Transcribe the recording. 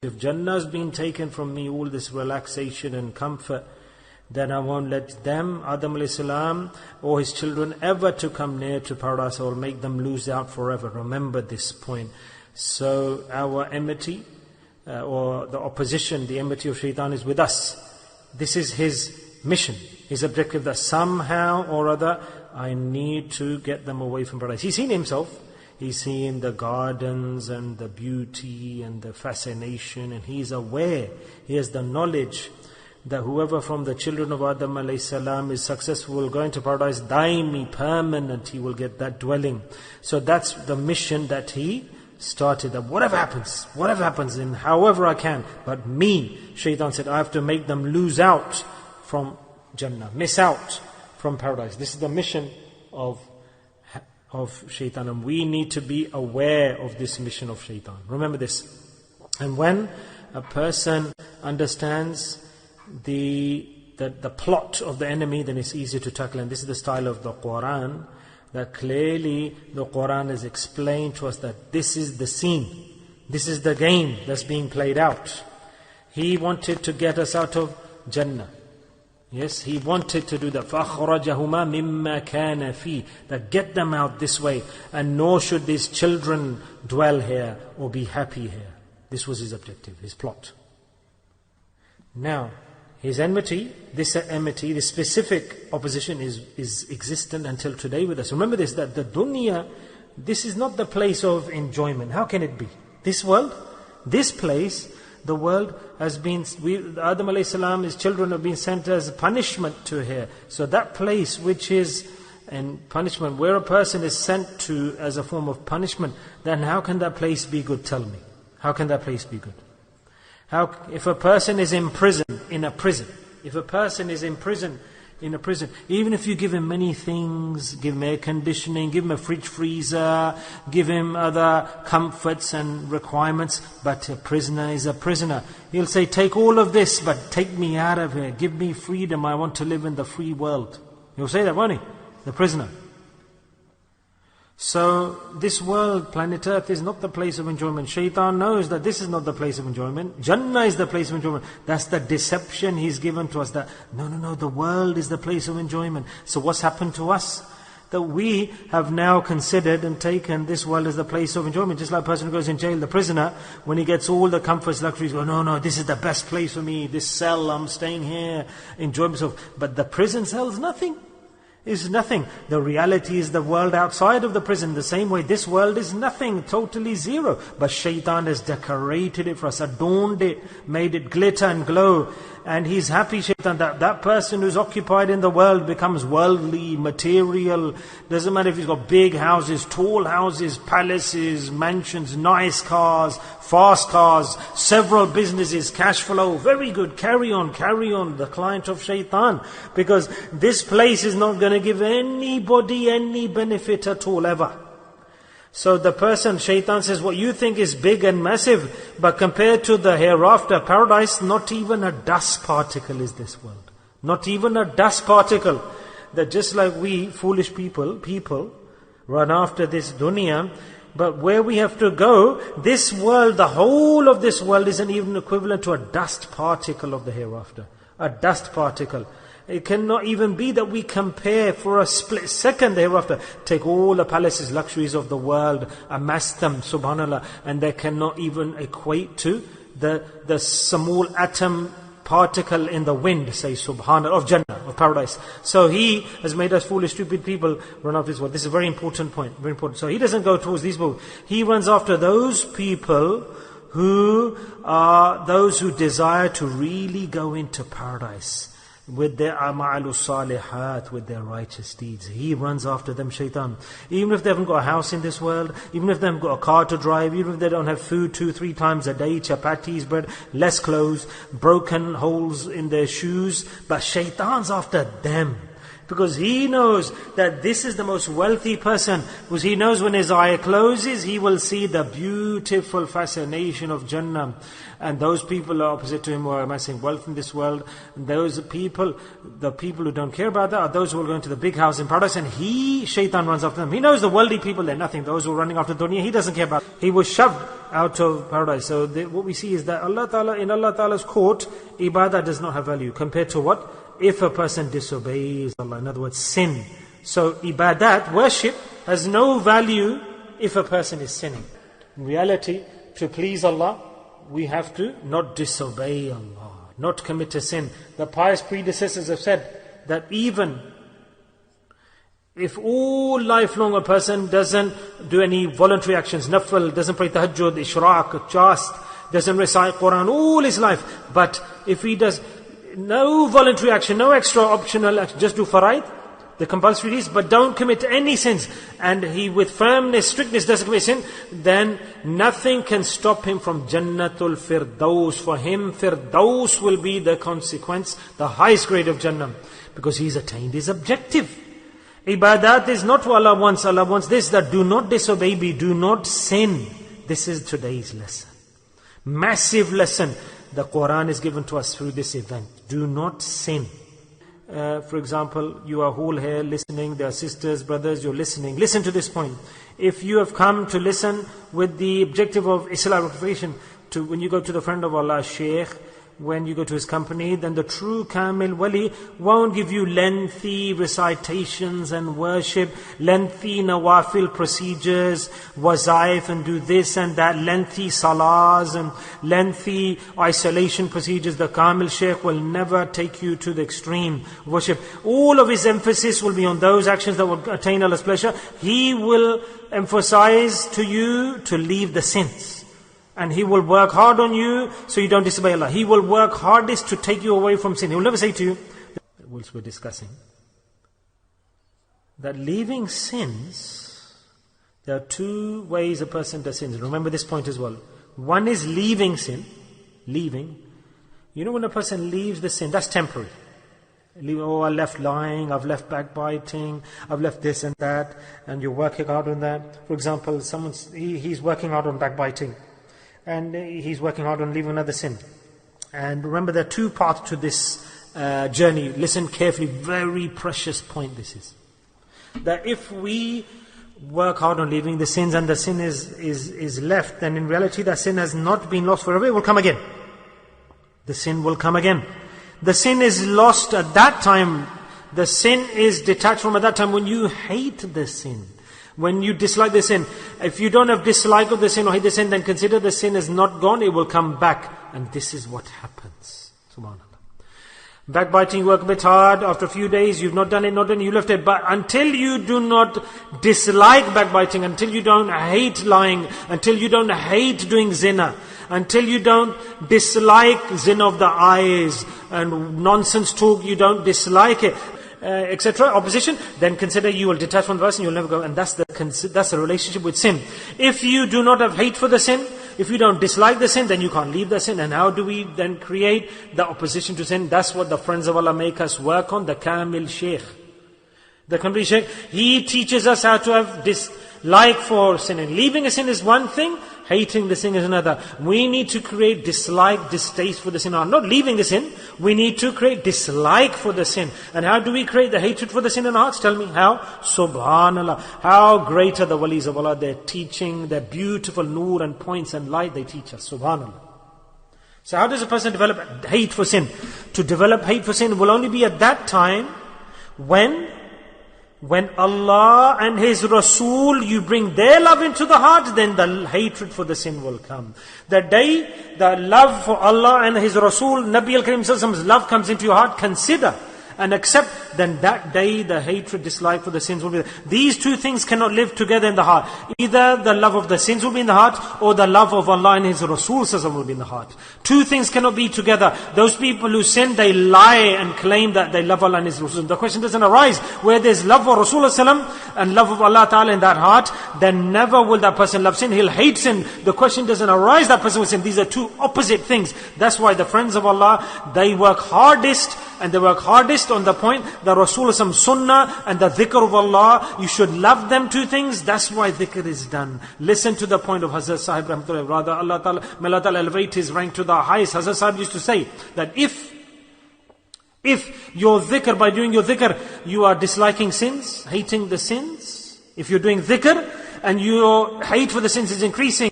If Jannah has been taken from me, all this relaxation and comfort, then I won't let them, Adam alayhi salam, or his children ever to come near to paradise. I will make them lose out forever. Remember this point. So our enmity, or the opposition, the enmity of shaitan is with us. This is his mission, his objective, that somehow or other I need to get them away from paradise. He's seen himself. He's seen the gardens and the beauty and the fascination, and he's aware, he has the knowledge that whoever from the children of Adam alayhi salam is successful will go into paradise, daimi, permanent, he will get that dwelling. So that's the mission that he started, that whatever happens, and however I can, but me, shaitan said, I have to make them lose out from Jannah, miss out from paradise. This is the mission of shaitan, and we need to be aware of this mission of shaitan. Remember this. And when a person understands the plot of the enemy, then it's easier to tackle. And this is the style of the Quran, that clearly the Quran has explained to us that this is the scene, this is the game that's being played out. He wanted to get us out of Jannah. Yes, he wanted to do that. فَأَخْرَجَهُمَا مِمَّا كَانَ فِيهِ, that get them out this way, and nor should these children dwell here or be happy here. This was his objective, his plot. Now, his enmity, this specific opposition is existent until today with us. Remember this, that the dunya, this is not the place of enjoyment. How can it be? This world, this place, the world has been, Adam alayhi salam, his children have been sent as punishment to here. So that place which is in punishment, where a person is sent to as a form of punishment, then how can that place be good? Tell me. How can that place be good? If a person is in prison, if a person is in prison, even if you give him many things, give him air conditioning, give him a fridge freezer, give him other comforts and requirements, but a prisoner is a prisoner. He'll say, take all of this, but take me out of here. Give me freedom. I want to live in the free world. He'll say that, won't he? The prisoner. So this world, planet Earth, is not the place of enjoyment. Shaitan knows that this is not the place of enjoyment. Jannah is the place of enjoyment. That's the deception he's given to us, that no, the world is the place of enjoyment. So what's happened to us? That we have now considered and taken this world as the place of enjoyment. Just like a person who goes in jail, the prisoner, when he gets all the comforts, luxuries, goes, no, this is the best place for me. This cell, I'm staying here, enjoy myself. But the prison cell is nothing. Is nothing. The reality is the world outside of the prison. The same way this world is nothing, totally zero. But shaitan has decorated it for us, adorned it, made it glitter and glow. And he's happy, shaitan, that person who's occupied in the world becomes worldly, material. Doesn't matter if he's got big houses, tall houses, palaces, mansions, nice cars, fast cars, several businesses, cash flow. Very good, carry on, the client of shaitan. Because this place is not going to give anybody any benefit at all, ever. So the person, shaitan says, what you think is big and massive, but compared to the hereafter, paradise, not even a dust particle is this world. Not even a dust particle. That just like we, foolish people run after this dunya, but where we have to go, this world, the whole of this world isn't even equivalent to a dust particle of the hereafter. A dust particle. It cannot even be that we compare for a split second thereafter. Take all the palaces, luxuries of the world, amass them, subhanallah, and they cannot even equate to the small atom particle in the wind, say subhanallah, of Jannah, of paradise. So he has made us foolish, stupid people run after this world. This is a very important point, very important. So he doesn't go towards these people. He runs after those people who are those who desire to really go into paradise. With their a'ma'alus salihat, with their righteous deeds. He runs after them, shaitan. Even if they haven't got a house in this world, even if they haven't got a car to drive, even if they don't have food 2-3 times a day, chapatis, bread, less clothes, broken holes in their shoes, but shaitan's after them. Because he knows that this is the most wealthy person, because he knows when his eye closes, he will see the beautiful fascination of Jannah. And those people are opposite to him who are amassing wealth in this world. And those people, the people who don't care about that, are those who will go into the big house in paradise, and shaitan runs after them. He knows the worldly people, they're nothing. Those who are running after dunya, he doesn't care about. He was shoved out of paradise. So what we see is that in Allah Ta'ala's court, ibadah does not have value. Compared to what? If a person disobeys Allah, in other words, sin. So ibadat, worship, has no value if a person is sinning. In reality, to please Allah, we have to not disobey Allah, not commit a sin. The pious predecessors have said that even if all life long a person doesn't do any voluntary actions, nafil, doesn't pray tahajjud, ishraq, fast, doesn't recite Quran all his life, but if he does no voluntary action, no extra optional action, just do faraid, the compulsory deeds, but don't commit any sins, and he with firmness, strictness doesn't commit sin, then nothing can stop him from Jannatul Firdaus. For him, Firdaus will be the consequence, the highest grade of Jannah, because he's attained his objective. Ibadat is not what Allah wants. Allah wants this, that do not disobey me, do not sin. This is today's lesson. Massive lesson. The Quran is given to us through this event. Do not sin. For example, you are all here listening, there are sisters, brothers, you're listening. Listen to this point. If you have come to listen with the objective of Islamization, to when you go to the friend of Allah, Sheikh, when you go to his company, then the true Kamil Wali won't give you lengthy recitations and worship, lengthy nawafil procedures, wazaif and do this and that, lengthy salahs and lengthy isolation procedures. The Kamil Sheikh will never take you to the extreme worship. All of his emphasis will be on those actions that will attain Allah's pleasure. He will emphasize to you to leave the sins. And he will work hard on you so you don't disobey Allah. He will work hardest to take you away from sin. He will never say to you, whilst we're discussing, that leaving sins, there are two ways a person does sins. Remember this point as well. One is leaving sin. Leaving. You know when a person leaves the sin, that's temporary. Oh, I left lying, I've left backbiting, I've left this and that, and you're working hard on that. For example, he's working hard on backbiting. And he's working hard on leaving another sin. And remember, there are two parts to this journey. Listen carefully, very precious point this is. That if we work hard on leaving the sins and the sin is left, then in reality that sin has not been lost forever, it will come again. The sin will come again. The sin is lost at that time. The sin is detached from at that time when you hate the sin. When you dislike the sin. If you don't have dislike of the sin or hate the sin, then consider the sin is not gone, it will come back. And this is what happens. SubhanAllah. Backbiting, you work a bit hard, after a few days, you've not done it, you left it. But until you do not dislike backbiting, until you don't hate lying, until you don't hate doing zina, until you don't dislike zina of the eyes, and nonsense talk, you don't dislike it, etc., opposition, then consider you will detach from the person, you'll never go. And that's the relationship with sin. If you do not have hate for the sin, if you don't dislike the sin, then you can't leave the sin. And how do we then create the opposition to sin? That's what the friends of Allah make us work on, the Kamil Sheikh. The complete Sheikh, he teaches us how to have dislike for sin. And leaving a sin is one thing, hating the sin is another. We need to create dislike, distaste for the sin. Not leaving the sin, we need to create dislike for the sin. And how do we create the hatred for the sin in our hearts? Tell me how? Subhanallah. How great are the walis of Allah. They're teaching, their beautiful noor and points and light they teach us. Subhanallah. So how does a person develop hate for sin? To develop hate for sin will only be at that time when Allah and His Rasul, you bring their love into the heart, then the hatred for the sin will come. The day the love for Allah and His Rasul, Nabi al-Karim Sallallahu love comes into your heart, consider and accept, then that day the hatred, dislike for the sins will be there. These two things cannot live together in the heart. Either the love of the sins will be in the heart, or the love of Allah and His Rasul will be in the heart. Two things cannot be together. Those people who sin, they lie and claim that they love Allah and His Rasul. The question doesn't arise. Where there's love for Rasulullah and love of Allah Ta'ala in that heart, then never will that person love sin. He'll hate sin. The question doesn't arise that person will sin. These are two opposite things. That's why the friends of Allah, they work hardest, and they work hardest on the point the Rasulullah sunnah and the dhikr of Allah. You should love them two things. That's why dhikr is done. Listen to the point of Hazrat Sahib Rahmatullah. Rather, may Allah Ta'ala elevate his rank to the highest. Hazrat Sahib used to say that if your dhikr, by doing your dhikr, you are disliking sins, hating the sins. If you're doing dhikr and your hate for the sins is increasing,